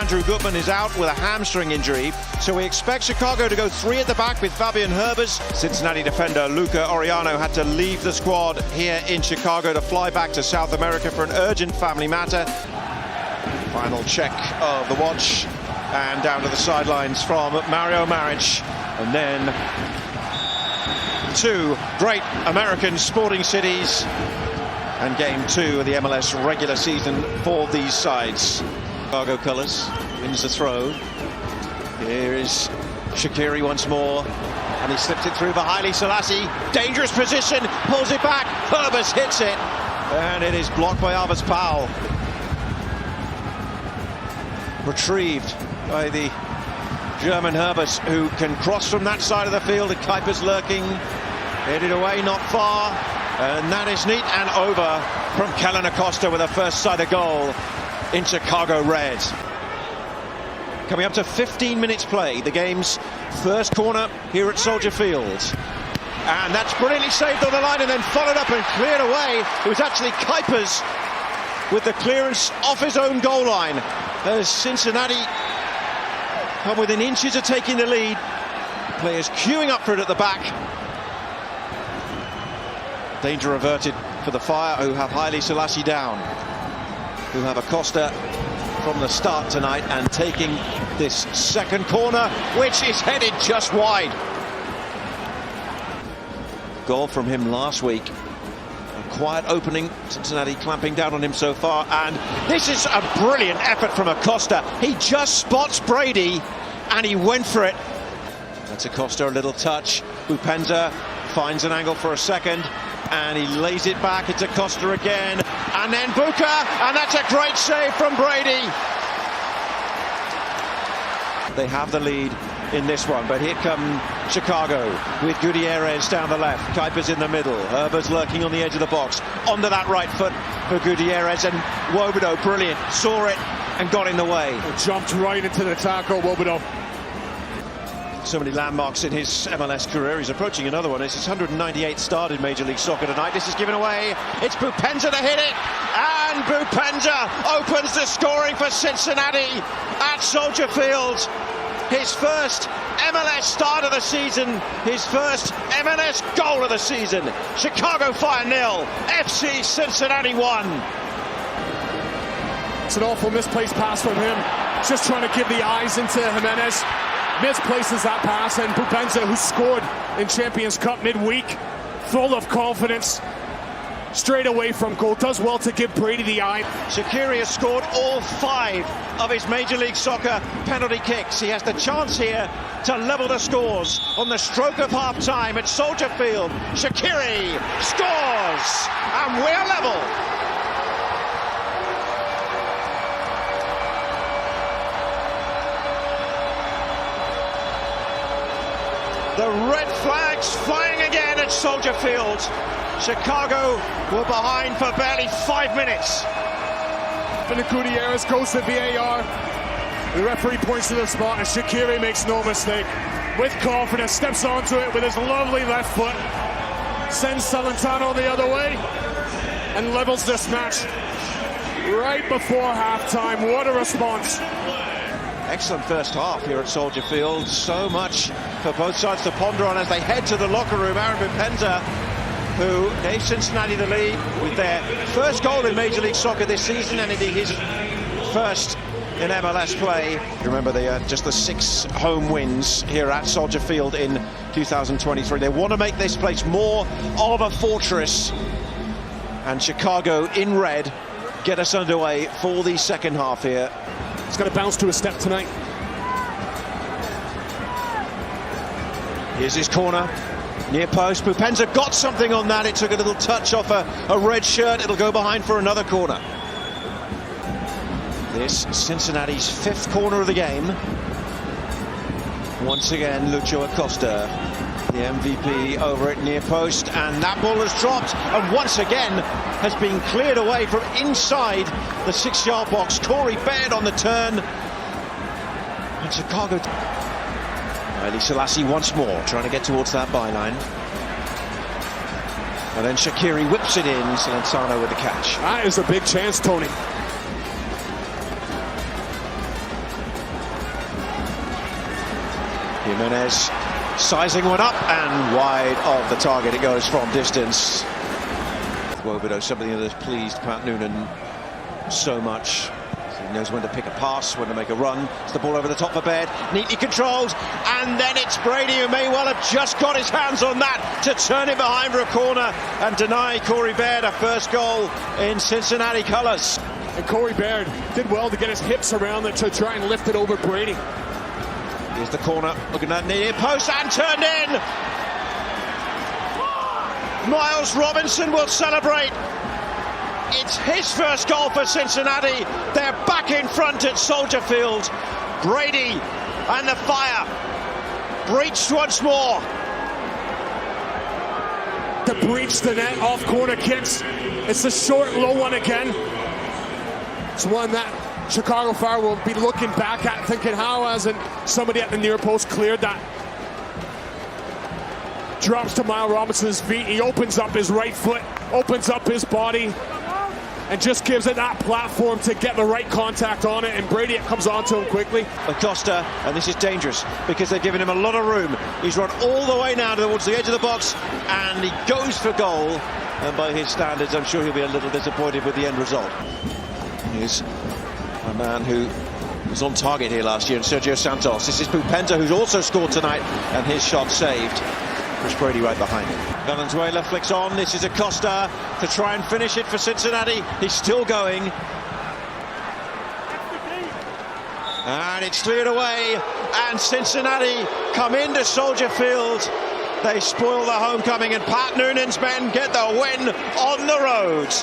Andrew Gutman is out with a hamstring injury, so we expect Chicago to go 3 at the back with Fabian Herbers. Cincinnati defender Luca Oriano had to leave the squad here in Chicago to fly back to South America for an urgent family matter. Final check of the watch, and down to the sidelines from Mario Maric. And then 2 great American sporting cities, and game 2 of the MLS regular season for these sides. Chicago colours, wins the throw. Here is Shaqiri once more, and he slips it through for Haile Selassie. Dangerous position, pulls it back, Herbers hits it, and it is blocked by Alves Powell. Retrieved by the German Herbers, who can cross from that side of the field, and Kuiper's lurking. Headed away, not far, and that is neat and over from Kellen Acosta with a first-sider goal in Chicago red. Coming up to 15 minutes play, the game's first corner here at Soldier Field. And that's brilliantly saved on the line and then followed up and cleared away. It was actually Kuipers with the clearance off his own goal line, as Cincinnati come within inches of taking the lead. Players queuing up for it at the back. Danger averted for the Fire, who have Haile Selassie down, who have Acosta from the start tonight and taking this second corner, which is headed just wide. Goal from him last week. A quiet opening, Cincinnati clamping down on him so far, and this is a brilliant effort from Acosta. He just spots Brady and he went for it. That's Acosta, a little touch. Bupenza finds an angle for a second, and he lays it back. It's Acosta again, and then Buka, and that's a great save from Brady. They have the lead in this one, but here come Chicago with Gutierrez down the left, Kuiper's in the middle, Herbers lurking on the edge of the box, onto that right foot for Gutierrez, and Wobodo, brilliant, saw it and got in the way. Jumped right into the tackle, Wobodo. So many landmarks in his MLS career. He's approaching another one. It's his 198th start in Major League Soccer tonight. This is given away. It's Bupenza to hit it, and Bupenza opens the scoring for Cincinnati at Soldier Field. His first MLS start of the season, his first MLS goal of the season. Chicago Fire 0, FC Cincinnati 1. It's an awful misplaced pass from him. Just trying to give the eyes into Jimenez. Misplaces that pass, and Bupenza, who scored in Champions Cup midweek, full of confidence, straight away from goal, does well to give Brady the eye. Shaqiri has scored all 5 of his Major League Soccer penalty kicks. He has the chance here to level the scores on the stroke of half-time at Soldier Field. Shaqiri scores, and we're level. The red flags flying again at Soldier Field. Chicago were behind for barely 5 minutes. And Gutierrez goes to VAR. The referee points to the spot, and Shaqiri makes no mistake. With confidence, steps onto it with his lovely left foot. Sends Celentano the other way and levels this match right before halftime. What a response. Excellent first half here at Soldier Field. So much for both sides to ponder on as they head to the locker room. Aaron Bupenza, who gave Cincinnati the lead with their first goal in Major League Soccer this season, and indeed his first in MLS play. Remember, just the 6 home wins here at Soldier Field in 2023. They want to make this place more of a fortress, and Chicago in red get us underway for the second half here. He's got to bounce to a step tonight. Here's his corner, near post. Bupenza got something on that. It took a little touch off a red shirt. It'll go behind for another corner. This Cincinnati's 5th corner of the game. Once again, Lucho Acosta, the MVP, over at near post, and that ball has dropped, and once again has been cleared away from inside the 6-yard box. Corey Baird on the turn, and Chicago. Haile Selassie once more trying to get towards that byline, and then Shaqiri whips it in. Celentano with the catch. That is a big chance, Tony. Jimenez sizing one up and wide of the target. It goes from distance. Wobedo, something that has pleased Pat Noonan so much. He knows when to pick a pass, when to make a run. It's the ball over the top for Baird, neatly controlled, and then it's Brady who may well have just got his hands on that to turn it behind for a corner and deny Corey Baird a first goal in Cincinnati colours. And Corey Baird did well to get his hips around it to try and lift it over Brady. Here's the corner, looking at the near post and turned in. Miles Robinson will celebrate. It's his first goal for Cincinnati. They're back in front at Soldier Field. Brady and the Fire breached once more. To breach the net off corner kicks. It's a short, low one again. It's one that Chicago Fire will be looking back at, thinking how hasn't somebody at the near post cleared that. Drops to Miles Robinson's feet. He opens up his right foot, opens up his body, and just gives it that platform to get the right contact on it, and Brady comes onto him quickly. Acosta, and this is dangerous because they're giving him a lot of room. He's run all the way now towards the edge of the box, and he goes for goal. And by his standards, I'm sure he'll be a little disappointed with the end result. Here's a man who was on target here last year, and Sergio Santos. This is Pupenta, who's also scored tonight, and his shot saved. Chris Brady right behind him. Valenzuela flicks on. This is Acosta to try and finish it for Cincinnati. He's still going. And it's cleared away. And Cincinnati come into Soldier Field. They spoil the homecoming, and Pat Noonan's men get the win on the road.